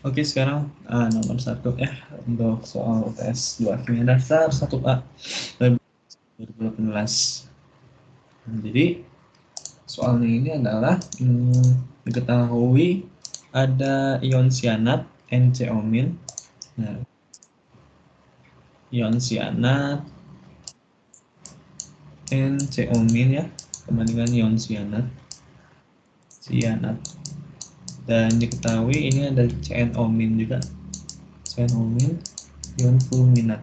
Oke, sekarang nomor 1 ya untuk soal UTS 2 kimia dasar 1A 2018. Nah, jadi soalnya ini adalah diketahui ada ion cyanat NCO-. Nah, ion cyanat NCO- ya, kebandingan ion cyanat dan diketahui ini ada CNO- juga, CNO- ion fulminat.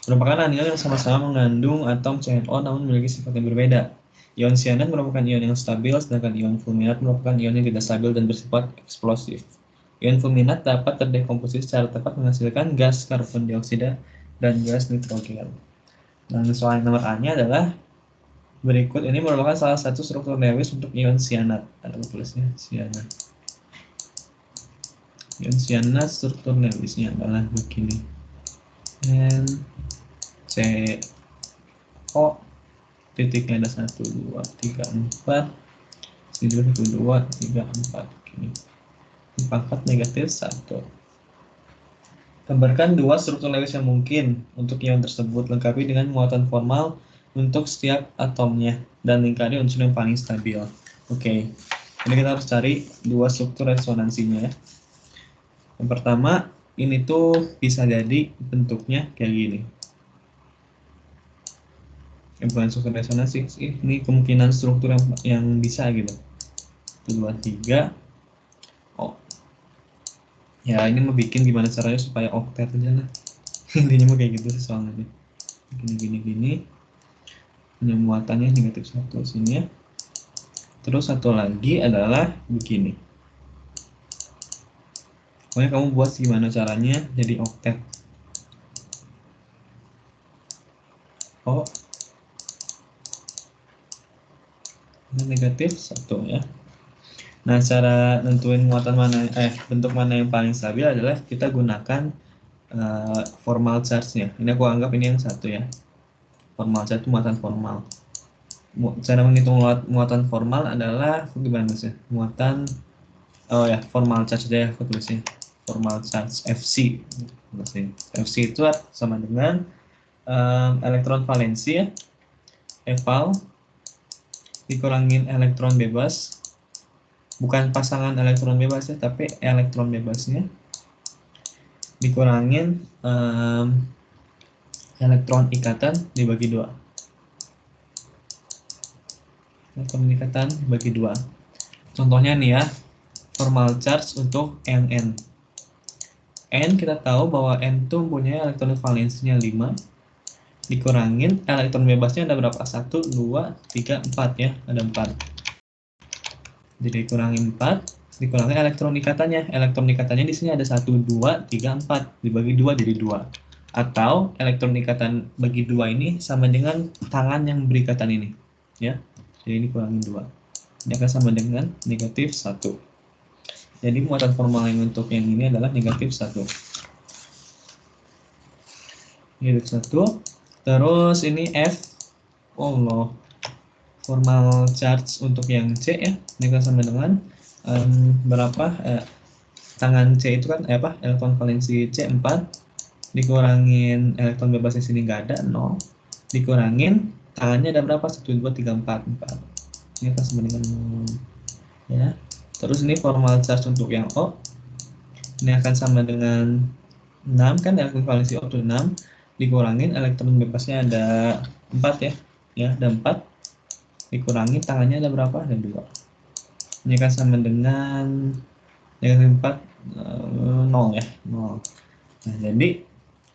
Merupakan anion yang sama-sama mengandung atom CNO namun memiliki sifat yang berbeda. Ion cyanat merupakan ion yang stabil, sedangkan ion fulminat merupakan ion yang tidak stabil dan bersifat eksplosif. Ion fulminat dapat terdekomposisi secara tepat menghasilkan gas karbon dioksida dan gas nitrogen. Dan soal nomor A-nya adalah berikut ini merupakan salah satu struktur Lewis untuk ion cyanat. Ada tulisnya cyanat. Ion cyanat struktur Lewisnya adalah begini. NCO titiknya ada 1, 2, 3, 4. Sini juga 1, 2, 3, 4. Gini. Pangkat negatif 1. Gambarkan dua struktur Lewis yang mungkin untuk ion tersebut, lengkapi dengan muatan formal untuk setiap atomnya, dan lingkari unsur yang paling stabil. Oke, ini kita harus cari dua struktur resonansinya ya. Yang pertama, ini tuh bisa jadi bentuknya kayak gini. Bukan struktur resonansi, ini kemungkinan struktur yang bisa gitu. 1, 2, 3. Oh, ya ini mau bikin gimana caranya supaya oktet aja lah. Intinya mau kayak gitu sih soalnya. Gini. Punya muatannya negatif 1 sini ya. Terus satu lagi adalah begini. Pokoknya kamu buat gimana caranya jadi oktet. Oh, ini negatif 1 ya. Nah, cara nentuin muatan mana, bentuk mana yang paling stabil adalah kita gunakan formal charge-nya. Ini aku anggap ini yang 1 ya. Formal charge itu muatan formal. Cara menghitung muatan formal adalah gimana sih? Muatan, oh ya, formal charge aja ya aku tulisnya. Formal charge FC. FC itu sama dengan elektron valensi ya, eval dikurangin elektron bebas, bukan pasangan elektron bebas ya, tapi elektron bebasnya dikurangin elektron ikatan dibagi 2. Elektron ikatan dibagi 2. Contohnya nih ya, formal charge untuk N. N kita tahu bahwa N itu punya elektron valensinya 5, dikurangin elektron bebasnya ada berapa? 1, 2, 3, 4 ya, ada 4. Jadi kurangin 4, dikurangi elektron ikatannya. Elektron ikatannya di sini ada 1, 2, 3, 4. Dibagi 2 jadi 2. Atau elektron ikatan bagi 2 ini sama dengan tangan yang berikatan ini. Ya. Jadi ini kurangin 2. Ini akan sama dengan negatif 1. Jadi muatan formal yang untuk yang ini adalah negatif 1. Negatif 1. Terus ini F. Oh Allah. Formal charge untuk yang C ya. Ini akan sama dengan berapa? Tangan C itu kan elektron valensi C 4, dikurangin elektron bebasnya sini nggak ada 0, dikurangin tangannya ada berapa? 1, 2, 3, 4. Ini akan sama dengan 0 ya. Terus ini formal charge untuk yang O, ini akan sama dengan 6 kan, elektron valensi O itu 6, dikurangin elektron bebasnya ada 4 ya, ada 4, dikurangi tangannya ada berapa? Ada 2. Ini akan sama dengan negatif 4, 0 ya, 0. Nah, jadi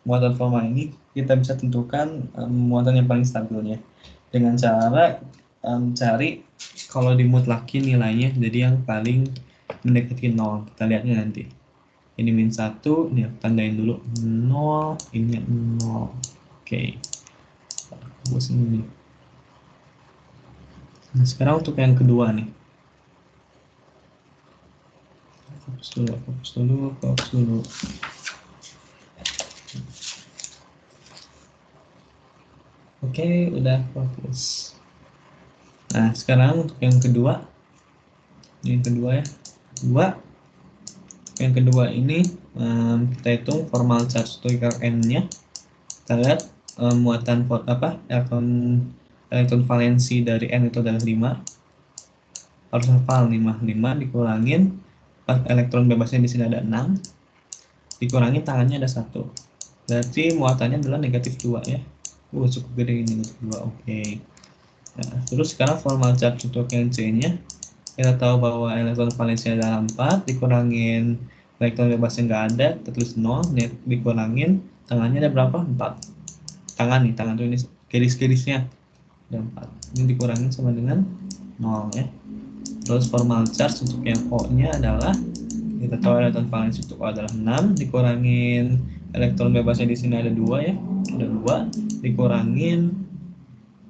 muatan formal ini kita bisa tentukan muatan yang paling stabilnya dengan cara cari kalau dimutlakin nilainya jadi yang paling mendekati 0. Kita lihatnya nanti. Ini min 1, ini aku tandain dulu 0, ini 0. Oke. Buat ini. Nah, sekarang untuk yang kedua nih. Fokus dulu. Oke, udah fokus. Nah, sekarang untuk yang kedua, Ini yang kedua ya. Yang kedua ini kita hitung formal charge to n-nya. Kita lihat muatan elektron valensi dari n itu adalah 5. Harus hafal 5 dikurangin elektron bebasnya di sini ada 6, dikurangi tangannya ada 1. Berarti muatannya adalah negatif 2 ya. Cukup gede ini negatif 2. Oke. Nah, terus sekarang formal charge untuk yang C-nya. Kita tahu bahwa elektron valensinya ada 4, dikurangin elektron bebasnya nggak ada, tertulis 0, dikurangin tangannya ada berapa? 4. Tangan tuh ini garis-garisnya ada 4. Ini dikurangin sama dengan 0 ya. Terus formal charge untuk yang O-nya adalah, kita tahu elektron valensi untuk O adalah 6, dikurangin elektron bebasnya di sini ada 2 ya. Ada 2, dikurangin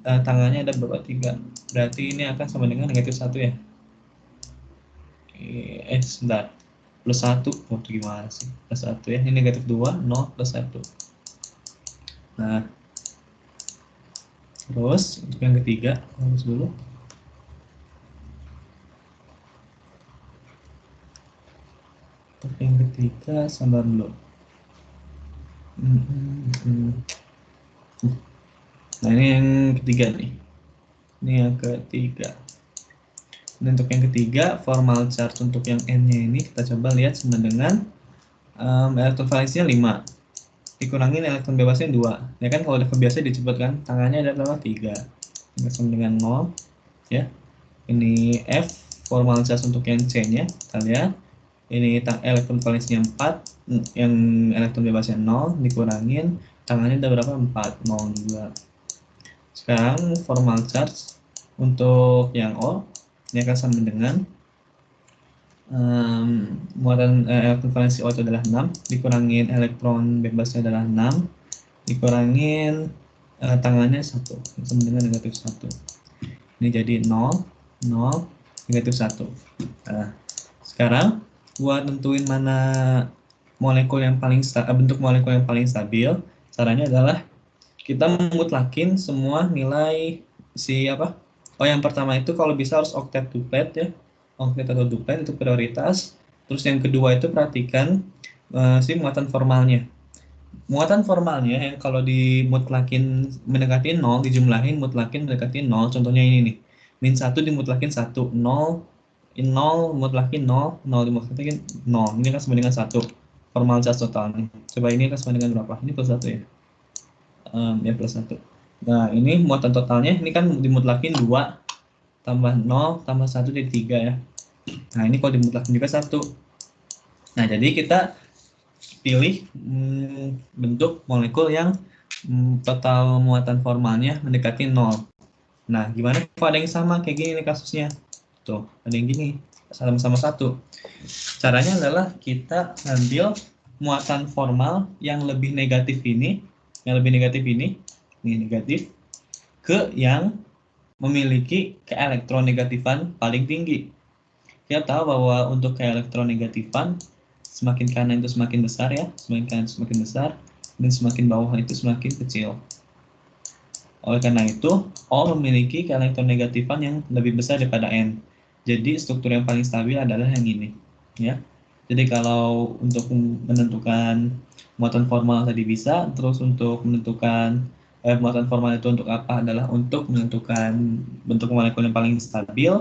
tangannya ada berapa? 3. Berarti ini akan sama dengan negatif 1 ya. Sebentar. Plus 1. Oh, itu gimana sih? Plus 1 ya. Ini negatif 2, 0 plus 1. Nah, terus untuk yang ketiga, harus dulu. Untuk yang ketiga, sabar dulu. Nah, ini yang ketiga nih. Ini yang ketiga. Dan untuk yang ketiga, formal charge untuk yang N-nya ini kita coba lihat sama dengan elektron valensinya 5. Dikurangin elektron bebasnya 2. Ya kan kalau level biasa disebutkan tangannya ada berapa? 3. Sama dengan 0 ya. Ini F formal charge untuk yang C-nya. Kita lihat. Ini elektron valensinya 4, yang elektron bebasnya 0, dikurangin tangannya ada berapa? 4, 0 juga. Sekarang formal charge untuk yang O ini akan sama dengan muatan elektron valensi O itu adalah 6, dikurangin elektron bebasnya adalah 6, dikurangin tangannya 1, sama dengan negatif 1. Ini jadi 0, 0, negatif 1. Nah, sekarang buat tentuin mana molekul yang paling bentuk molekul yang paling stabil, caranya adalah kita memutlakin semua nilai si apa? Oh, yang pertama itu kalau bisa harus octet duplet ya. Octet atau duplet itu prioritas. Terus yang kedua itu perhatikan si muatan formalnya. Muatan formalnya yang kalau dimutlakin mendekati 0, dijumlahin mutlakin mendekati 0. Contohnya ini nih. Min 1 dimutlakin 1, 0, 0 mutlakin 0, 0 dimutlakin 0. Ini kan sama dengan 1. Formal charge totalnya. Coba ini kan sama dengan berapa? Ini plus 1 ya. Ya plus 1. Nah, ini muatan totalnya ini kan dimutlakin 2 tambah 0 tambah 1 jadi 3 ya. Nah, ini kalau dimutlakin juga 1. Nah, jadi kita pilih bentuk molekul yang total muatan formalnya mendekati 0. Nah, gimana kalau ada yang sama kayak gini nih kasusnya? Tuh, ada yang gini, sama-sama 1. Caranya adalah kita ambil muatan formal yang lebih negatif ini, ini negatif, ke yang memiliki keelektronegatifan paling tinggi. Kita tahu bahwa untuk keelektronegatifan semakin kanan itu semakin besar ya, semakin kanan semakin besar, dan semakin bawah itu semakin kecil. Oleh karena itu, O memiliki keelektronegatifan yang lebih besar daripada N. Jadi struktur yang paling stabil adalah yang ini, ya. Jadi kalau untuk menentukan muatan formal tadi bisa, terus untuk menentukan muatan formal itu untuk apa adalah untuk menentukan bentuk molekul yang paling stabil.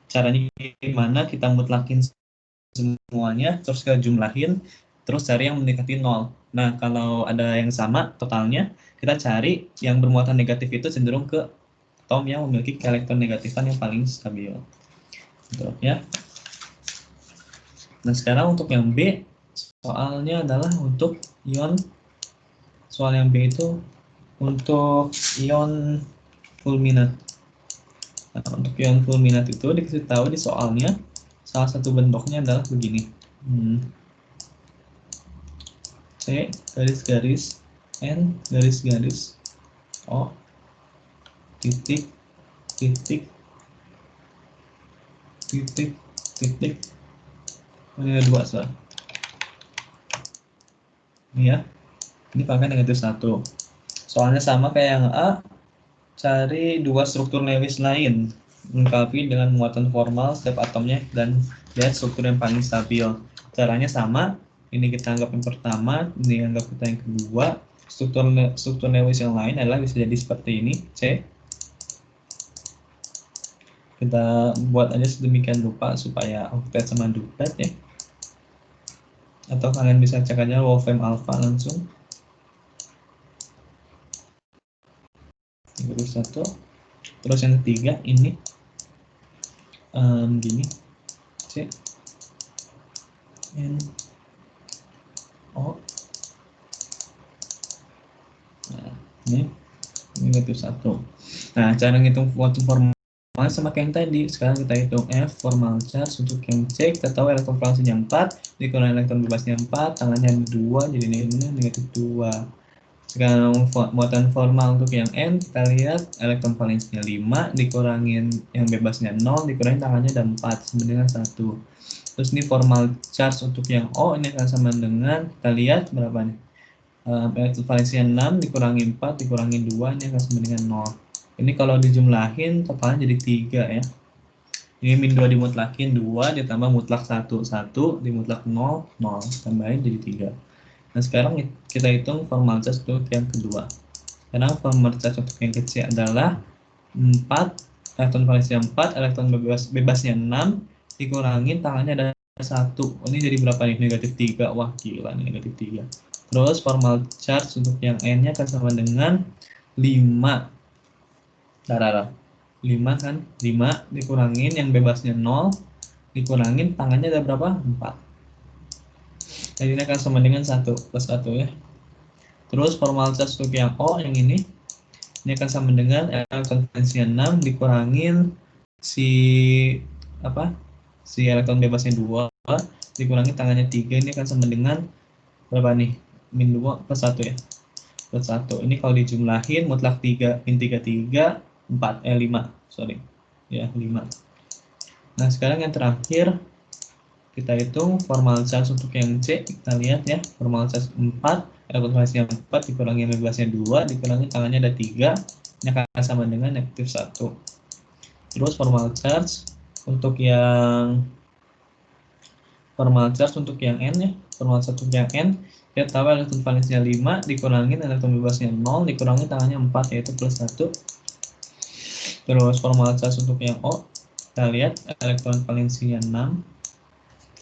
Caranya gimana? Kita mutlakin semuanya, terus kita jumlahin, terus cari yang mendekati 0. Nah, kalau ada yang sama totalnya, kita cari yang bermuatan negatif itu cenderung ke atom yang memiliki keelektronegatifan yang paling stabil. Gitu, ya. Nah, sekarang untuk yang B, soalnya adalah untuk ion. Soal yang B itu untuk ion fulminat. Nah, untuk ion fulminat itu dikasih tahu di soalnya, salah satu bentuknya adalah begini. C garis-garis N garis-garis O titik titik titik titik. Ini ada 2 salah. Ini ya. Ini pakai negatif 1. Soalnya sama kayak yang A, cari 2 struktur Lewis lain. Lengkapi dengan muatan formal setiap atomnya dan lihat struktur yang paling stabil. Caranya sama, ini kita anggap yang pertama, ini anggap kita yang kedua. Struktur Lewis yang lain adalah bisa jadi seperti ini, C. Kita buat aja sedemikian rupa supaya octet sama duplet ya. Atau kalian bisa cek aja Wolfram alpha langsung. Terus satu. Terus yang ketiga ini gini, C, N, O. Nah, ini negatif 1. Nah, cara ngitung waktu formal sama kayak yang tadi. Sekarang kita hitung F formal charge untuk yang C. Kita tahu elektron valensnya 4, dikurangi elektron bebasnya 4, tangannya 2, jadi ini negatif 2. Sekarang muatan formal untuk yang N, kita lihat elektron valensnya 5, dikurangin yang bebasnya 0, dikurangi tangannya ada 4, sama dengan 1. Terus ini formal charge untuk yang O, ini akan sama dengan, kita lihat berapa nih? Elektron valensinya 6 dikurangi 4 dikurangi 2 ini akan sama dengan 0. Ini kalau dijumlahin totalnya jadi 3 ya. Ini min 2 dimutlakin 2 ditambah mutlak 1 1 dimutlak 0 0 tambahin jadi 3. Nah, sekarang kita hitung formal charge untuk yang kedua. Sekarang formal charge untuk yang kecil adalah 4 elektron valensinya 4 elektron bebasnya 6 dikurangin tangannya ada 1. Ini jadi berapa nih? Negatif 3. Wah, gila nih negatif 3. Terus formal charge untuk yang N-nya akan sama dengan 5. Darah 5 kan? 5 dikurangin yang bebasnya 0 dikurangin tangannya ada berapa? 4. Jadi ini akan sama dengan 1 plus 1 ya. Terus formal charge untuk yang O yang ini akan sama dengan elektron valensinya 6 dikurangin si apa? Si elektron bebasnya 2 dikurangi tangannya 3 ini akan sama dengan berapa nih? Min 2 plus 1 ya. Plus 1. Ini kalau dijumlahin mutlak 3 min 3 3 4 5. Sorry. Ya, 5. Nah, sekarang yang terakhir kita hitung formal charge untuk yang C. Kita lihat ya, formal charge 4, elektron valensinya 4 dikurangi bebasnya 2 dikurangi tangannya ada 3. Ini akan sama dengan negatif 1. Terus formal charge untuk yang N ya, formal charge untuk yang N, kita tahu elektron valensinya 5 dikurangin elektron bebasnya 0 dikurangi tangannya 4 yaitu plus 1. Terus formal charge untuk yang O, kita lihat elektron valensinya 6.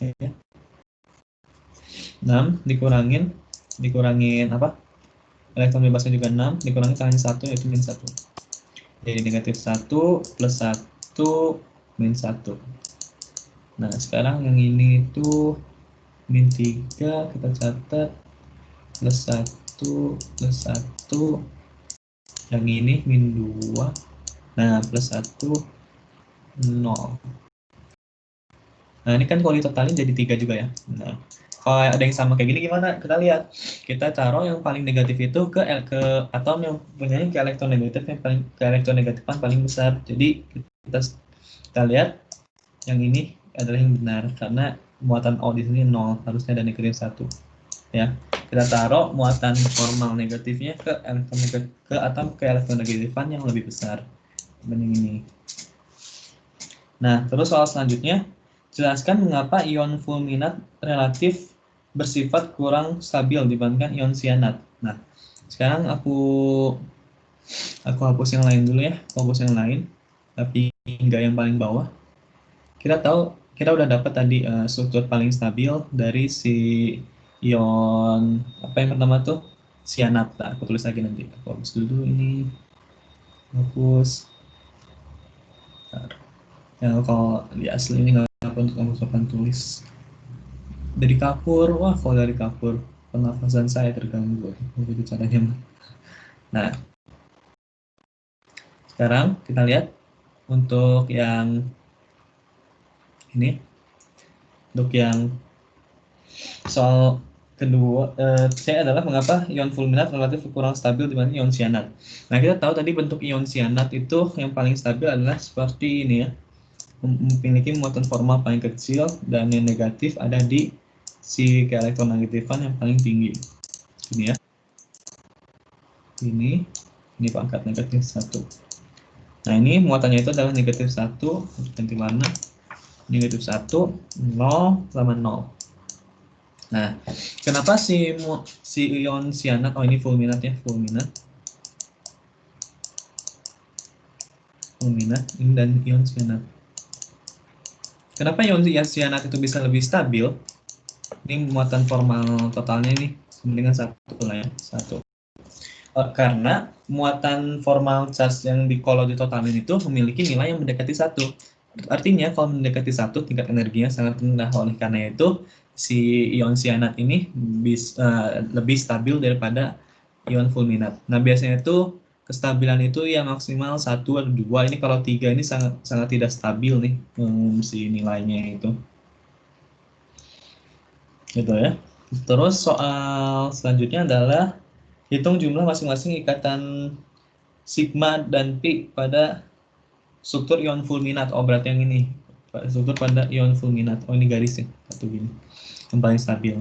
Oke. 6 dikurangin apa? Elektron bebasnya juga 6 dikurangi tangannya 1 yaitu min 1. Jadi negatif 1 plus 1 min 1. Nah, sekarang yang ini itu min 3 kita catat plus 1 plus 1. Yang ini min 2. Nah, plus 1 0. Nah, ini kan kalau ditotalin jadi 3 juga ya. Nah, kalau ada yang sama kayak gini gimana? Kita lihat. Kita taruh yang paling negatif itu ke atom yang punya ke elektron negatif yang paling ke elektron negatifan paling besar. Jadi kita lihat yang ini adalah yang benar karena muatan O di sini 0, harusnya ada negatif 1. Ya. Kita taruh muatan formal negatifnya ke atom ke elektron negatifan yang lebih besar dibanding ini. Nah, terus soal selanjutnya, jelaskan mengapa ion fulminat relatif bersifat kurang stabil dibandingkan ion sianat. Nah, sekarang aku hapus yang lain dulu ya, hapus yang lain, tapi enggak yang paling bawah. Kita udah dapat tadi struktur paling stabil dari si ion apa yang pertama tuh sianat. Nah, aku tulis lagi nanti. Aku hapus dulu ini, hapus. Ya, kalau di asli ini nggak apa untuk kamu tulis. Dari kapur, wah kalau dari kapur pernafasan saya terganggu. Begitu caranya. Nah, sekarang kita lihat untuk yang ini, untuk yang soal kedua, saya adalah mengapa ion fulminat relatif kurang stabil dibanding ion sianat. Nah, kita tahu tadi bentuk ion sianat itu yang paling stabil adalah seperti ini ya, memiliki muatan formal paling kecil dan yang negatif ada di si keelektronegatifan yang paling tinggi. Ini ya. Ini pangkat negatif 1. Nah, ini muatannya itu adalah negatif 1, ganti warna, negatif 1, 0, sama 0. Nah, kenapa si ion cyanat, oh ini fulminat ya, fulminat, ini dan ion cyanat. Kenapa ion cyanat itu bisa lebih stabil? Ini muatan formal totalnya ini sama dengan 1 lah ya, 1. Karena muatan formal charge yang kalau ditotalin itu memiliki nilai yang mendekati 1. Artinya kalau mendekati 1, tingkat energinya sangat rendah. Oleh karena itu si ion cyanat ini lebih stabil daripada ion fulminat. Nah, biasanya itu kestabilan itu yang maksimal 1 atau 2. Ini kalau 3 ini sangat sangat tidak stabil nih, si nilainya itu. Gitu ya. Terus soal selanjutnya adalah hitung jumlah masing-masing ikatan sigma dan pi pada struktur ion fulminat. Oh, berarti yang ini struktur pada ion fulminat. Oh, ini garisnya satu gini yang paling stabil.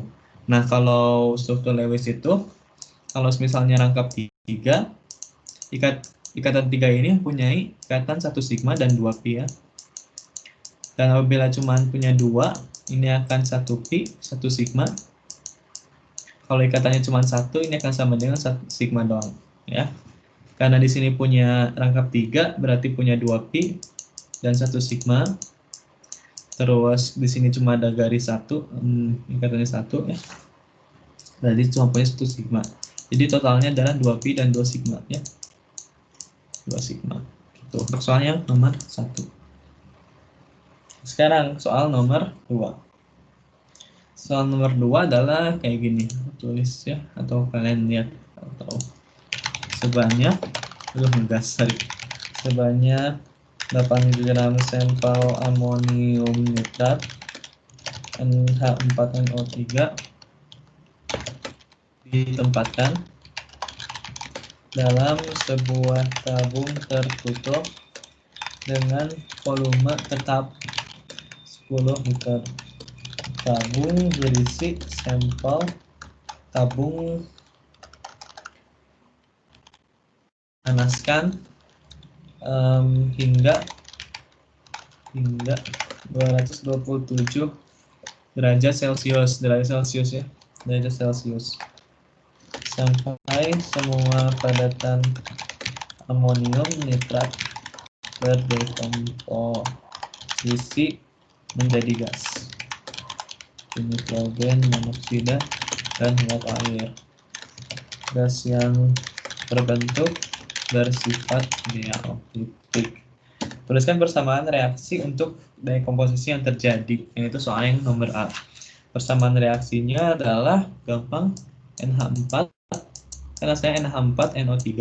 Nah, kalau struktur Lewis itu kalau misalnya rangkap 3, ikatan 3 ini mempunyai ikatan 1 sigma dan 2 pi ya. Dan apabila cuma punya 2, ini akan 1 pi, 1 sigma. Kalau ikatannya cuma 1, ini akan sama dengan 1 sigma doang ya. Karena di sini punya rangkap 3, berarti punya 2 pi dan 1 sigma. Terus di sini cuma ada garis 1, ikatannya 1 ya. Berarti cuma punya 1 sigma. Jadi totalnya adalah 2 pi dan 2 sigma ya. 2 sigma. Gitu. Untuk soal yang nomor 1. Sekarang soal nomor 2. Soal nomor 2 adalah kayak gini. Tulis ya, atau kalian lihat, atau sebanyak sebanyak 8 gram sampel amonium nitrat NH4NO3 ditempatkan dalam sebuah tabung tertutup dengan volume tetap 10 liter. Tabung berisi sampel tabung panaskan hingga 227 derajat Celcius ya, derajat Celcius, sampai semua padatan amonium nitrat berdekomposisi menjadi gas, nitrogen monoksida dan uap air. Gas yang terbentuk bersifat dialektik. Tuliskan bersamaan reaksi untuk dekomposisi yang terjadi. Yaitu soal yang nomor A. Persamaan reaksinya adalah gampang, NH4, karena saya NH4NO3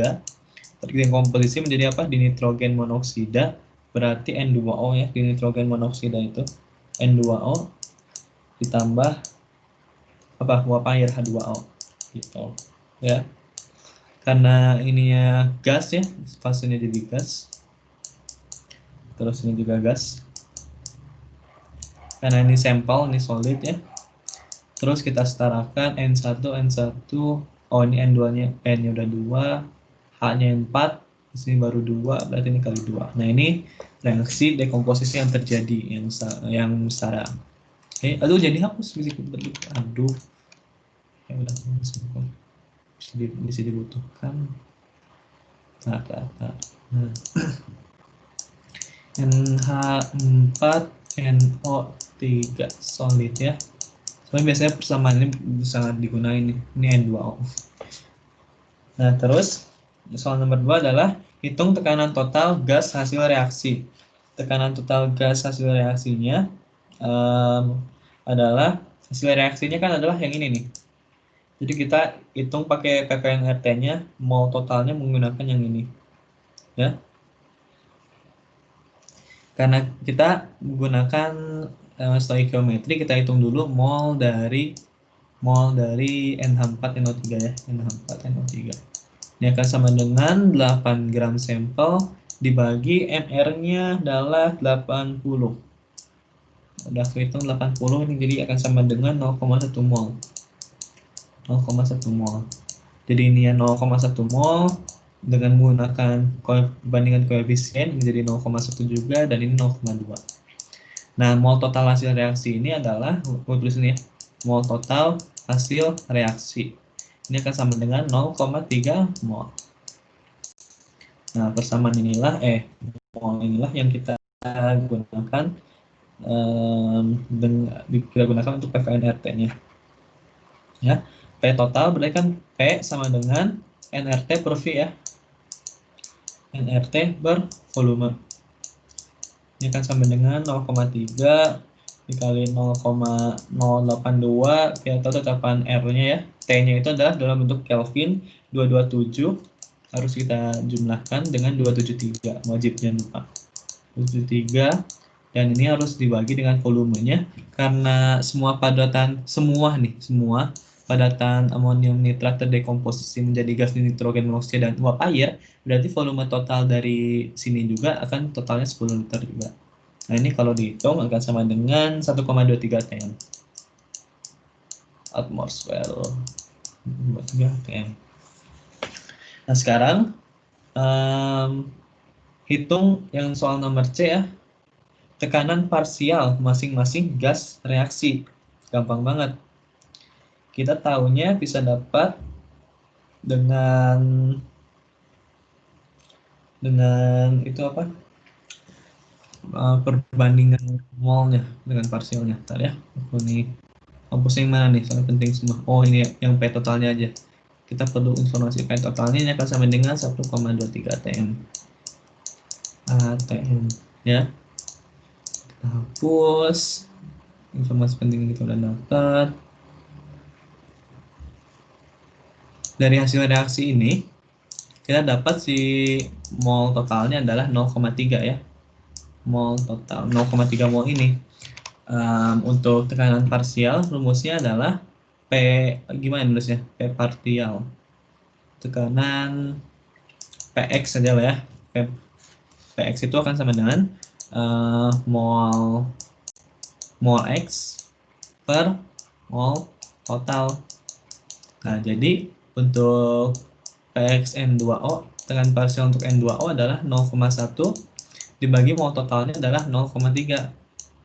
terdekomposisi menjadi apa? Dinitrogen monoksida, berarti N2O ya, dinitrogen monoksida itu N2O ditambah apa? Uap air H2O gitu ya. Karena ininya gas ya, fasenya jadi gas. Terus ini juga gas. Karena ini sampel, ini solid ya. Terus kita setarakan N1, oh ini N2-nya, N-nya udah 2, H-nya 4, di sini baru 2, berarti ini kali 2. Nah, ini reaksi dekomposisi yang terjadi, yang setara. Oke, aduh jadi hapus fisik. Aduh. Ya udah, bisa dibutuhkan. Nah. NH4NO3 solid ya. Soalnya biasanya persamaan ini sangat digunakan ini N2O. Nah, terus soal nomor 2 adalah hitung tekanan total gas hasil reaksi. Tekanan total gas hasil reaksinya adalah hasil reaksinya kan adalah yang ini nih. Jadi kita hitung pakai ppnRT-nya, mol totalnya menggunakan yang ini. Ya. Karena kita menggunakan stoikiometri, kita hitung dulu mol dari NH4NO3 ya, NH4NO3. Ini akan sama dengan 8 gram sampel dibagi MR-nya adalah 80. Udah hitung 80 ini, jadi akan sama dengan 0,1 mol. 0,1 mol. Jadi ini ya 0,1 mol dengan menggunakan perbandingan koefisien menjadi 0,1 juga, dan ini 0,2. Nah, mol total hasil reaksi ini adalah, gue tulis ini ya, mol total hasil reaksi. Ini akan sama dengan 0,3 mol. Nah, persamaan inilah, mol inilah yang kita gunakan kita gunakan untuk PVNRT-nya. Ya, P total berarti kan P sama dengan nRT per V ya. nRT per volume. Ini akan sama dengan 0,3 dikali 0,082. Kita tahu tetapan R-nya ya. T-nya itu adalah dalam bentuk Kelvin 227. Harus kita jumlahkan dengan 273. Wajib jangan lupa. 273. Dan ini harus dibagi dengan volumenya. Karena semua padatan, semua padatan amonium nitrat terdekomposisi menjadi gas nitrogen monoksida dan uap air, berarti volume total dari sini juga akan totalnya 10 liter juga. Nah, ini kalau dihitung akan sama dengan 1,23 TM. Atmosfer 23 TM. Nah, sekarang hitung yang soal nomor C ya. Tekanan parsial masing-masing gas reaksi. Gampang banget. Kita tahunya bisa dapat dengan itu apa? Perbandingan molnya dengan parsialnya. Bentar ya. Ini hapus yang mana nih? Sangat penting semua. Oh, ini yang P totalnya aja. Kita perlu informasi P totalnya, ini akan sama dengan 1,23 TM. ATM ya. Kita hapus informasi penting yang kita udah dapat. Dari hasil reaksi ini kita dapat si mol totalnya adalah 0,3 ya. Mol total 0,3 mol ini. Untuk tekanan parsial rumusnya adalah P, gimana nulisnya? P partial. Tekanan PX saja lah ya. PX itu akan sama dengan mol X per mol total. Nah, jadi untuk PX N2O, tekanan parsial untuk N2O adalah 0,1 dibagi mol totalnya adalah 0,3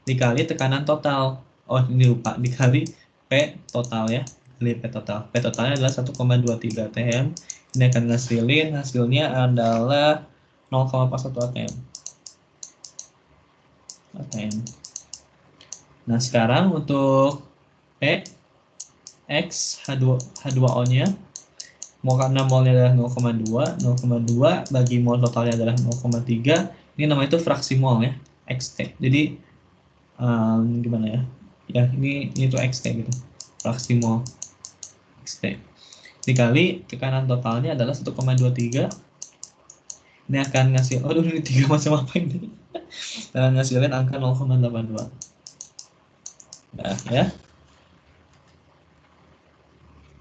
dikali tekanan total. Oh, ini lupa, dikali P total ya. Dikali P total. P totalnya adalah 1,23 TM. Ini akan ngasilin, hasilnya adalah 0,41 ATM. Nah, sekarang untuk P X H2O-nya, karena molnya adalah 0,2 bagi mol totalnya adalah 0,3. Ini namanya itu fraksi mol ya, XT. Jadi gimana ya? Ya, ini tuh XT gitu. Fraksi mol XT. Dikali tekanan totalnya adalah 1,23. Ini akan ngasih, ini 3 macam apa ini? Dan ngasilin angka 0,82. Nah, ya.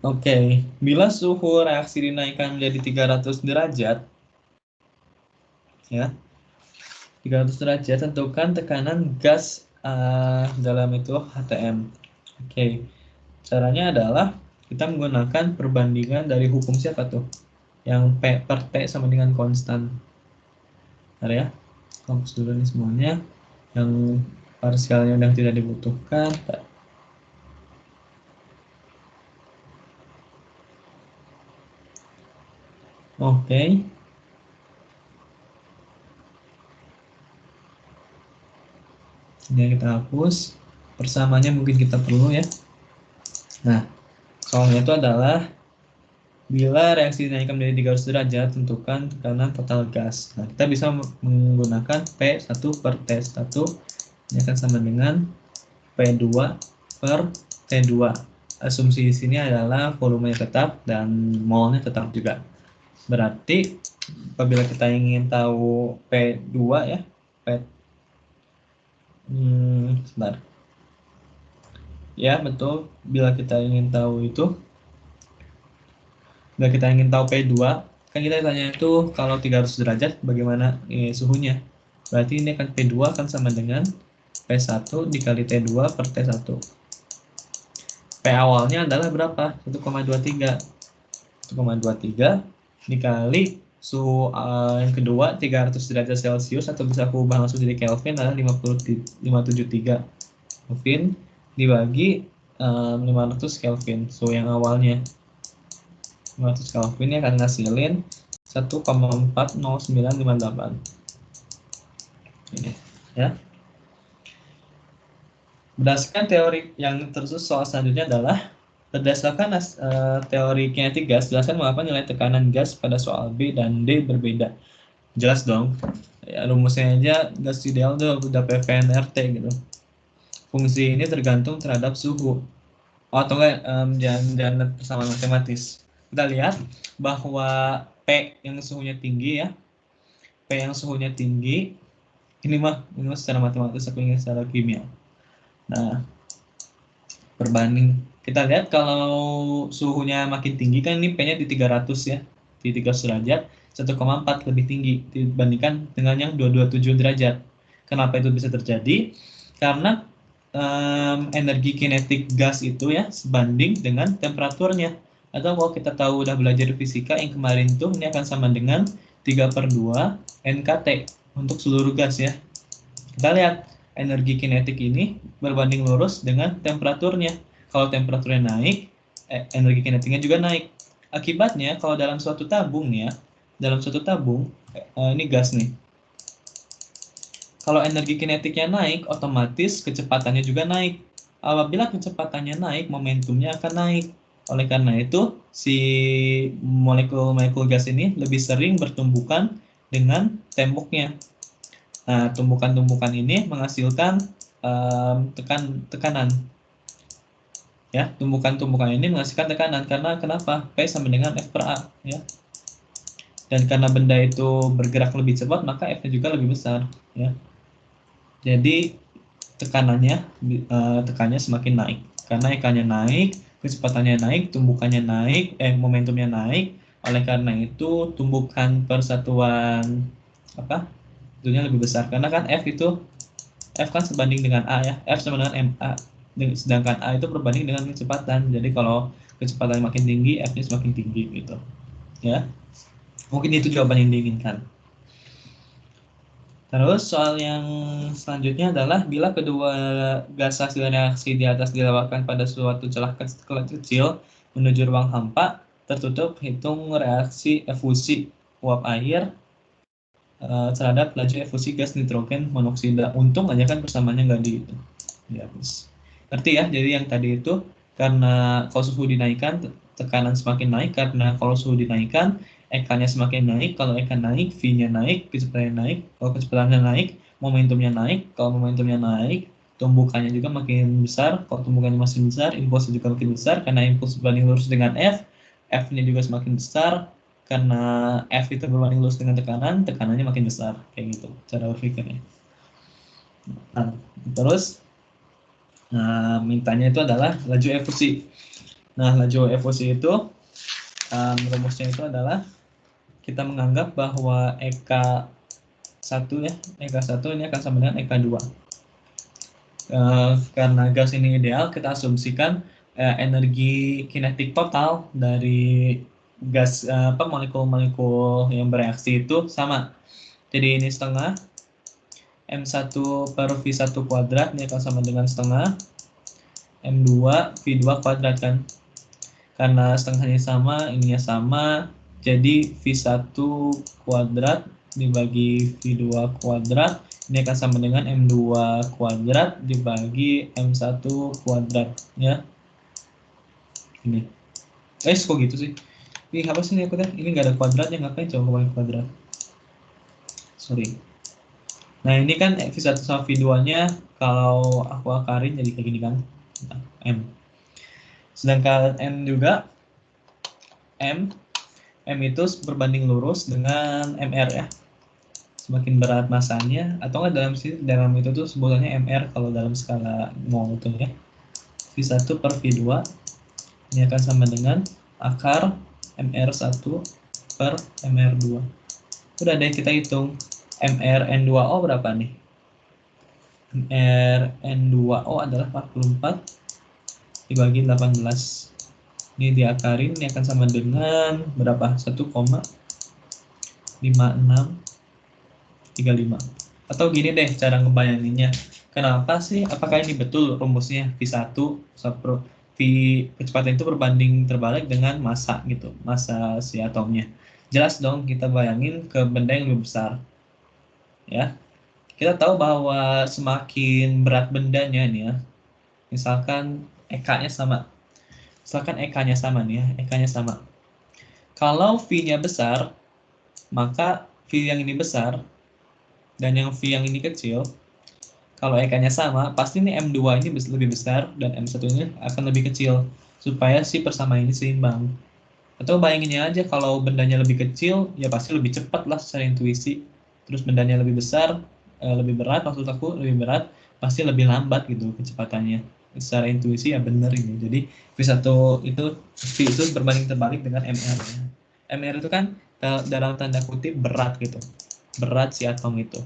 Oke, bila suhu reaksi dinaikkan menjadi 300 derajat, ya, 300 derajat, tentukan tekanan gas dalam itu HTM. Oke, caranya adalah kita menggunakan perbandingan dari hukum siapa tuh? Yang P per T sama dengan konstan. Bentar ya, hapus dulu nih semuanya. Yang parsialnya udah tidak dibutuhkan. Oke. Ini kita hapus. Persamaannya mungkin kita perlu ya. Nah, soalnya itu adalah bila reaksi dinaikkan menjadi 300 derajat, tentukan tekanan total gas. Nah, kita bisa menggunakan P1 per T1. Ini akan sama dengan P2 per T2. Asumsi di sini adalah volumenya tetap dan molnya tetap juga. Berarti apabila kita ingin tahu P2 ya, sebentar. Ya, betul. Bila kita ingin tahu P2, kan kita tanya itu kalau 300 derajat bagaimana suhunya. Berarti ini akan P2 akan sama dengan P1 dikali T2 per T1. P awalnya adalah berapa? 1,23. 1,23 dikali Suhu yang kedua 300 derajat Celcius, atau bisa aku ubah langsung jadi Kelvin, adalah 573 Kelvin dibagi 500 Kelvin. Suhu yang awalnya 500 Kelvin ini akan ngasilin 1,40958. Ini ya. Berdasarkan teori yang tersusun, soal selanjutnya adalah berdasarkan teori kinetik gas, jelaskan mengapa nilai tekanan gas pada soal B dan D berbeda. Jelas dong. Ya, rumusnya aja gas ideal udah PVN RT gitu. Fungsi ini tergantung terhadap suhu. Oh, atau enggak, jangan persamaan matematis. Kita lihat bahwa P yang suhunya tinggi ya. P yang suhunya tinggi, ini mah secara matematis, aku ingin secara kimia. Nah, berbanding, kita lihat kalau suhunya makin tinggi kan ini P-nya di 300 ya, di 300 derajat, 1,4 lebih tinggi dibandingkan dengan yang 227 derajat. Kenapa itu bisa terjadi? Karena energi kinetik gas itu ya sebanding dengan temperaturnya. Atau kalau kita tahu udah belajar fisika yang kemarin tuh, ini akan sama dengan 3/2 NKT untuk seluruh gas ya. Kita lihat energi kinetik ini berbanding lurus dengan temperaturnya. Kalau temperaturnya naik, energi kinetiknya juga naik. Akibatnya kalau dalam suatu tabung ya, dalam suatu tabung, ini gas nih. Kalau energi kinetiknya naik, otomatis kecepatannya juga naik. Apabila kecepatannya naik, momentumnya akan naik. Oleh karena itu, si molekul-molekul gas ini lebih sering bertumbukan dengan temboknya. Nah, tumbukan-tumbukan ini menghasilkan tekanan. Ya, tumbukan-tumbukan ini menghasilkan tekanan karena kenapa? P sama dengan F per A. Ya. Dan karena benda itu bergerak lebih cepat, maka F-nya juga lebih besar. Ya. Jadi tekanannya semakin naik karena EK-nya naik, kecepatannya naik, tumbukannya naik, momentumnya naik. Oleh karena itu tumbukan persatuan tentunya lebih besar karena kan F kan sebanding dengan A ya, F sama dengan MA, sedangkan A itu berbanding dengan kecepatan. Jadi kalau kecepatan makin tinggi, F-nya semakin tinggi gitu ya. Mungkin itu jawaban yang diinginkan. Terus soal yang selanjutnya adalah bila kedua gas hasil reaksi di atas dilewatkan pada suatu celah kecil menuju ruang hampa tertutup, hitung reaksi efusi uap air terhadap laju efusi gas nitrogen monoksida. Untung aja kan persamaannya nggak dihapus. Ngerti ya? Jadi yang tadi itu karena kalau suhu dinaikkan, tekanan semakin naik. Karena kalau suhu dinaikkan, EK-nya semakin naik. Kalau EK naik, V-nya naik, kecepatannya naik. Kalau kecepatannya naik, momentumnya naik. Kalau momentumnya naik, tumbukannya juga makin besar. Kalau tumbukannya masih besar, impulsnya juga makin besar. Karena impuls berbanding lurus dengan F, F-nya juga semakin besar. Karena F itu berbanding lurus dengan tekanan, tekanannya makin besar. Kayak gitu cara berpikirnya. Nah, terus mintanya itu adalah laju efusi. Nah, laju efusi itu rumusnya itu adalah kita menganggap bahwa EK1 ya, EK1 ini akan sama dengan EK2. Karena gas ini ideal, kita asumsikan energi kinetik total dari gas molekul-molekul yang bereaksi itu sama. Jadi ini setengah M1 per V1 kuadrat ini akan sama dengan setengah M2 V2 kuadrat kan. Karena setengahnya sama, ininya sama, jadi V1 kuadrat dibagi V2 kuadrat, ini akan sama dengan M2 kuadrat dibagi M1 kuadrat, ya. Ini. Kok gitu sih? Ini apa sih ini aku deh? Ini nggak ada kuadratnya, ngapain coba pakai kuadrat? Sorry. Nah, ini kan V1 sama V2-nya, kalau aku akarin jadi kayak gini kan. Nah, M. Sedangkan M juga, M itu berbanding lurus dengan MR ya. Semakin berat masanya, atau nggak dalam itu tuh sebutannya MR kalau dalam skala mol itu ya. V1 per V2 ini akan sama dengan akar MR1 per MR2. Udah deh kita hitung MRN2O berapa nih? MRN2O adalah 44 dibagi 18. Ini diakarin, ini akan sama dengan berapa? 1,5 56, 35. Atau gini deh cara ngebayanginnya. Kenapa sih? Apakah ini betul rumusnya V1 V kecepatan itu berbanding terbalik dengan massa gitu, massa si atomnya. Jelas dong, kita bayangin ke benda yang lebih besar. Ya. Kita tahu bahwa semakin berat bendanya nih ya. Misalkan EK-nya sama. Misalkan EK-nya sama nih ya, EK-nya sama. Kalau V-nya besar, maka V yang ini besar dan yang V yang ini kecil. Kalau EK-nya sama, pasti ini M2 ini lebih besar dan M1 ini akan lebih kecil supaya si persamaan ini seimbang. Atau bayanginnya aja kalau bendanya lebih kecil, ya pasti lebih cepat lah secara intuisi. Terus bendanya lebih besar, lebih berat, maksud aku lebih berat, pasti lebih lambat gitu kecepatannya. Secara intuisi ya benar ini. Jadi V1 itu V itu berbanding terbalik dengan MR. MR itu kan dalam tanda kutip berat gitu. Berat si atom itu.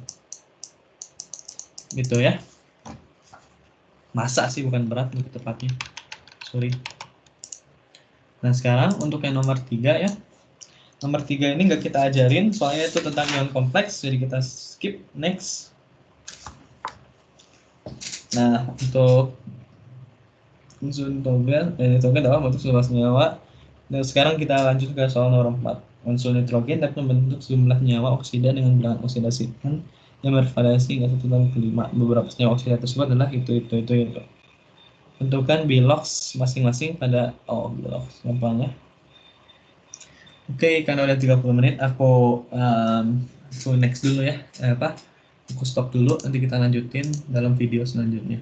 Gitu ya. Massa sih bukan berat lebih tepatnya. Sorry. Nah sekarang untuk yang nomor 3 ya. Nomor 3 ini nggak kita ajarin, soalnya itu tentang ion kompleks, jadi kita skip, next. Nah, untuk unsur nitrogen, nitrogen dalam bentuk sebuah senyawa. Dan sekarang kita lanjut ke soal nomor 4. Unsur nitrogen dapat membentuk sejumlah senyawa oksida dengan bilangan oksidasi yang bervariasi hingga 1/5. Beberapa senyawa oksida tersebut adalah itu. Tentukan bilox masing-masing pada bilox, gampang ya. Oke, karena udah 30 menit, aku next dulu ya. Aku stop dulu, nanti kita lanjutin dalam video selanjutnya.